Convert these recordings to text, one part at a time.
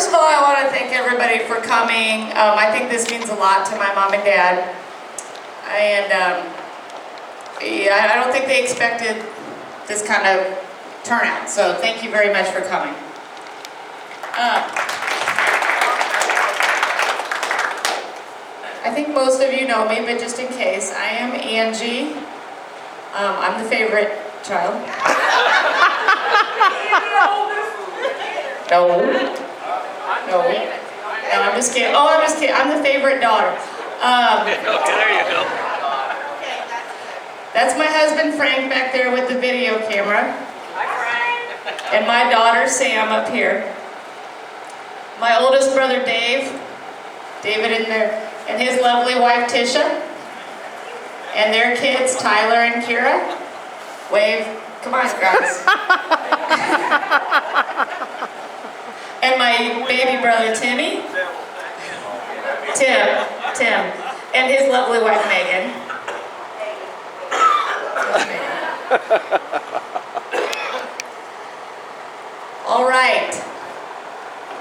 first of all, I want to thank everybody for coming. I think this means a lot to my mom and dad. And yeah, I don't think they expected this kind of turnout. So thank you very much for coming. I think most of you know me, but just in case, I am Angie. I'm the favorite child. No, I'm just kidding. Oh, I'm just kidding. I'm the favorite daughter. Okay, there you go. That's my husband Frank back there with the video camera. Hi, Frank. And my daughter Sam up here. My oldest brother David in there, and his lovely wife Tisha. And their kids Tyler and Kira. Wave. Come on, guys. And my baby brother Tim, and his lovely wife Megan. All right.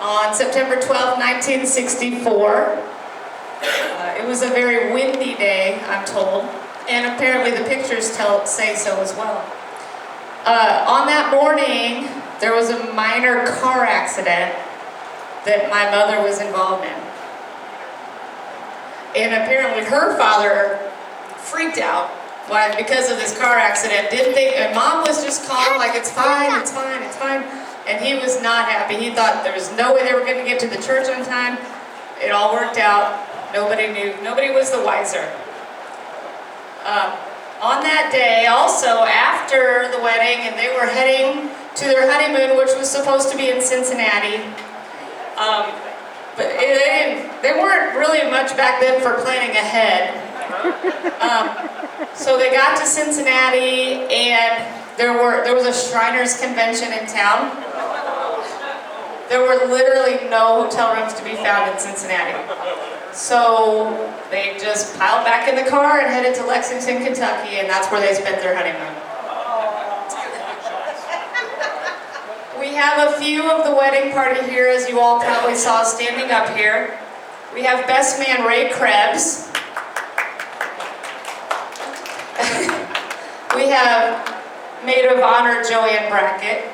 On September 12, 1964, it was a very windy day, I'm told, and apparently the pictures say so as well. On that morning, there was a minor car accident that my mother was involved in. And apparently her father freaked out because of this car accident. Didn't think, and mom was just calm, like it's fine. And he was not happy. He thought there was no way they were going to get to the church on time. It all worked out. Nobody knew. Nobody was the wiser. On that day, also after the wedding, and they were heading to their honeymoon, which was supposed to be in Cincinnati. But they weren't really much back then for planning ahead. So they got to Cincinnati, and there was a Shriners convention in town. There were literally no hotel rooms to be found in Cincinnati. So they just piled back in the car and headed to Lexington, Kentucky, and that's where they spent their honeymoon. We have a few of the wedding party here, as you all probably saw standing up here. We have best man Ray Krebs. We have maid of honor Joanne Brackett.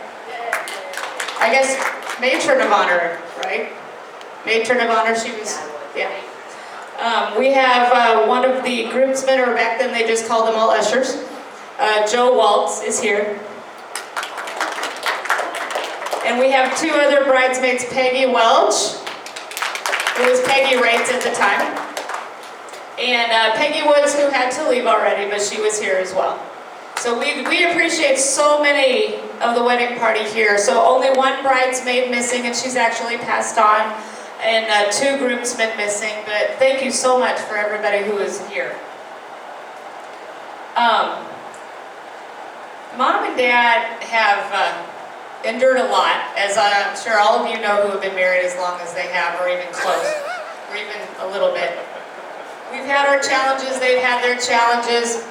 I guess matron of honor, right? Matron of honor, she was, yeah. We have one of the groomsmen, or back then they just called them all ushers. Joe Waltz is here. And we have two other bridesmaids, Peggy Welch, who was Peggy Rates at the time, and Peggy Woods, who had to leave already, but she was here as well. So we appreciate so many of the wedding party here. So only one bridesmaid missing, and she's actually passed on, and two groomsmen missing, but thank you so much for everybody who is here. Mom and Dad have endured a lot, as I'm sure all of you know who have been married as long as they have, or even close, or even a little bit. We've had our challenges, they've had their challenges.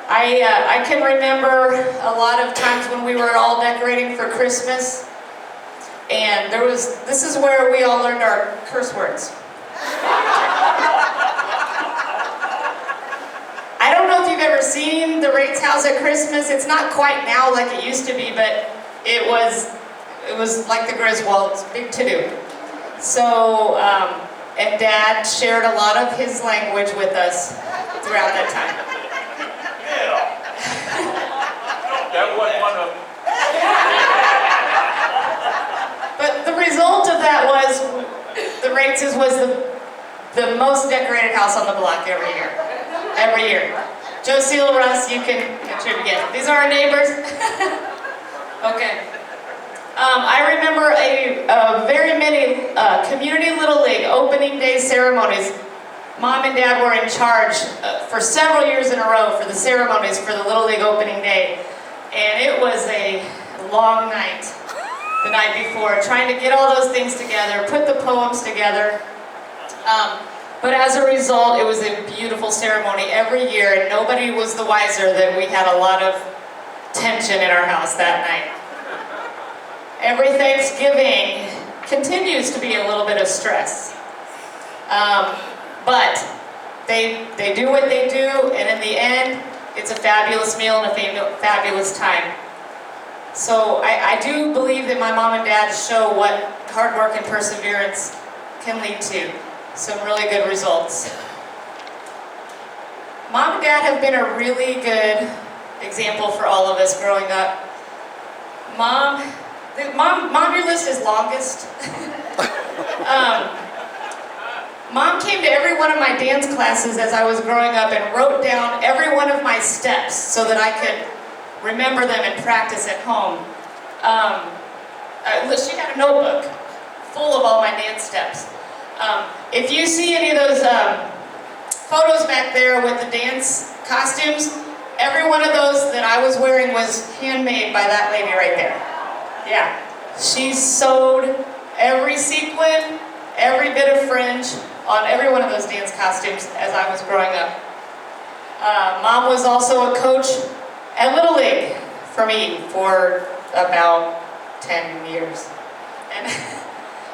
I can remember a lot of times when we were all decorating for Christmas, and this is where we all learned our curse words. I don't know if you've ever seen the Rates house at Christmas. It's not quite now like it used to be, but it was like the Griswolds, big to-do. So, and Dad shared a lot of his language with us throughout that time. That wasn't one of them. But the result of that was the Rates' was the most decorated house on the block every year. Every year. Joe Seal, Russ, you can contribute again. These are our neighbors. Okay. I remember very many community Little League opening day ceremonies. Mom and Dad were in charge for several years in a row for the ceremonies for the Little League opening day. And it was a long night the night before, trying to get all those things together, put the poems together. But as a result, it was a beautiful ceremony every year, and nobody was the wiser that we had a lot of tension in our house that night. Every Thanksgiving, continues to be a little bit of stress. But they do what they do, and in the end, it's a fabulous meal and a fabulous time. So I do believe that my mom and dad show what hard work and perseverance can lead to. Some really good results. Mom and dad have been a really good example for all of us growing up. Mom, your list is longest. Mom came to every one of my dance classes as I was growing up and wrote down every one of my steps so that I could remember them and practice at home. She had a notebook full of all my dance steps. If you see any of those photos back there with the dance costumes, every one of those that I was wearing was handmade by that lady right there. Yeah, she sewed every sequin, every bit of fringe on every one of those dance costumes as I was growing up. Mom was also a coach at Little League for me for about 10 years. And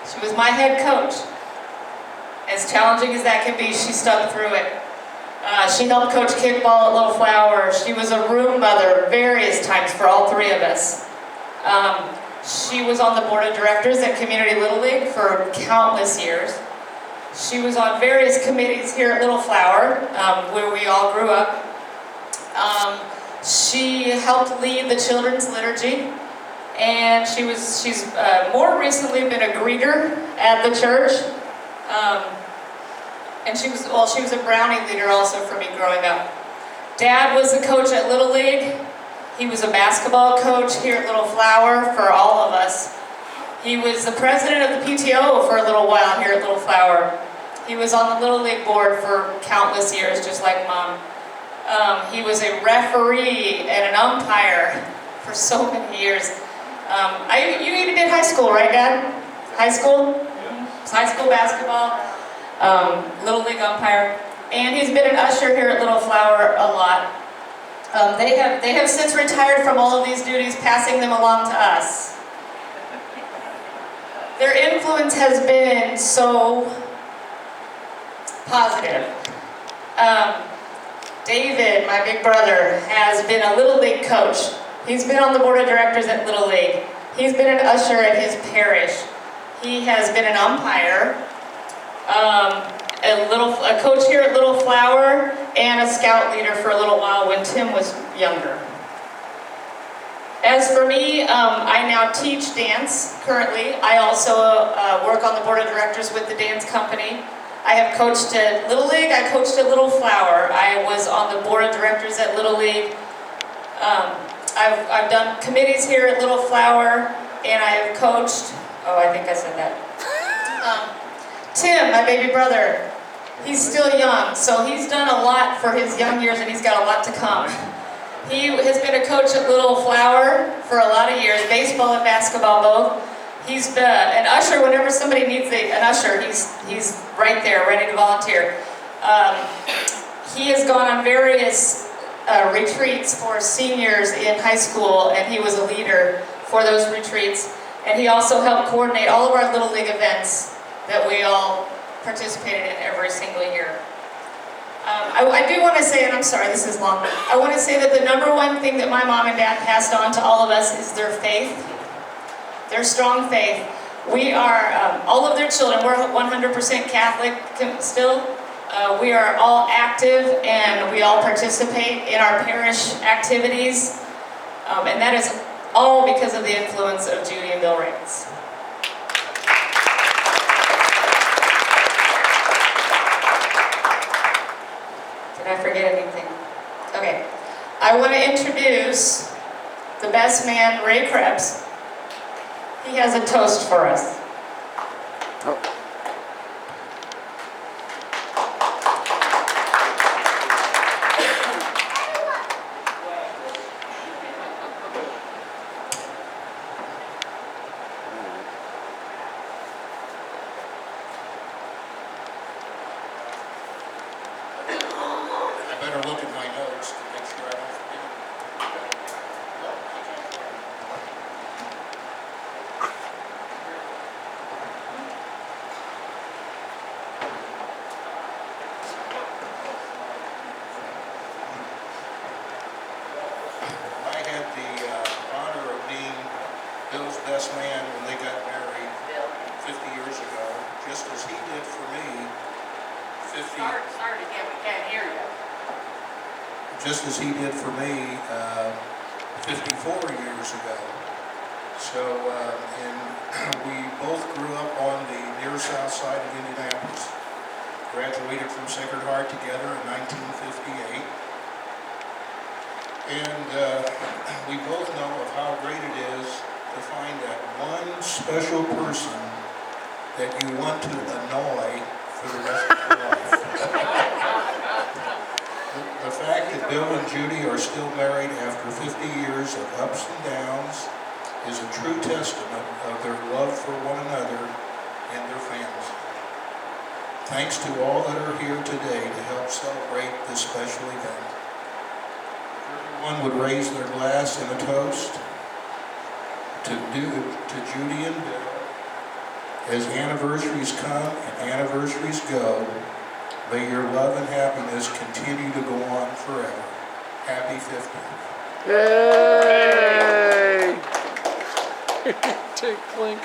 she was my head coach. As challenging as that can be, she stuck through it. She helped coach kickball at Little Flower. She was a room mother various times for all three of us. She was on the board of directors at Community Little League for countless years. She was on various committees here at Little Flower, where we all grew up. She helped lead the children's liturgy, and she's more recently been a greeter at the church. And she was a Brownie leader also for me growing up. Dad was the coach at Little League. He was a basketball coach here at Little Flower for all of us. He was the president of the PTO for a little while here at Little Flower. He was on the Little League board for countless years, just like Mom. He was a referee and an umpire for so many years. You even did high school, right, Dad? High school? Yeah. High school basketball, Little League umpire. And he's been an usher here at Little Flower a lot. They have since retired from all of these duties, passing them along to us. Their influence has been so positive. David, my big brother, has been a Little League coach. He's been on the board of directors at Little League. He's been an usher at his parish. He has been an umpire, a coach here at Little Flower, and a scout leader for a little while when Tim was younger. As for me, I now teach dance currently. I also work on the board of directors with the dance company. I have coached at Little League, I coached at Little Flower. I was on the board of directors at Little League. I've done committees here at Little Flower, and I have coached, I think I said that. Tim, my baby brother, he's still young, so he's done a lot for his young years, and he's got a lot to come. He has been a coach at Little Flower for a lot of years, baseball and basketball both. He's an usher whenever somebody needs an usher. He's right there, ready to volunteer. He has gone on various retreats for seniors in high school, and he was a leader for those retreats. And he also helped coordinate all of our Little League events that we all participated in every single year. I do want to say, and I'm sorry, this is long, I want to say that the number one thing that my mom and dad passed on to all of us is their faith, their strong faith. We are, all of their children, we're 100% Catholic still. We are all active and we all participate in our parish activities. And that is all because of the influence of Judy and Bill Raines. Did I forget anything? Okay. I want to introduce the best man, Ray Krebs. He has a toast for us. Oh. I better look at my notes to make sure I don't forget. Start again, we can't hear you. just as he did for me 54 years ago. So, and we both grew up on the near south side of Indianapolis. Graduated from Sacred Heart together in 1958. And we both know of how great it is to find that one special person that you want to annoy for the rest of your life. The fact that Bill and Judy are still married after 50 years of ups and downs is a true testament of their love for one another and their families. Thanks to all that are here today to help celebrate this special event. Everyone would raise their glass in a toast to Judy and Bill. As anniversaries come and anniversaries go, may your love and happiness continue to go on forever. Happy 50th. Yay! Take Clink.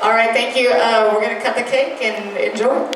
All right, thank you. We're going to cut the cake and enjoy.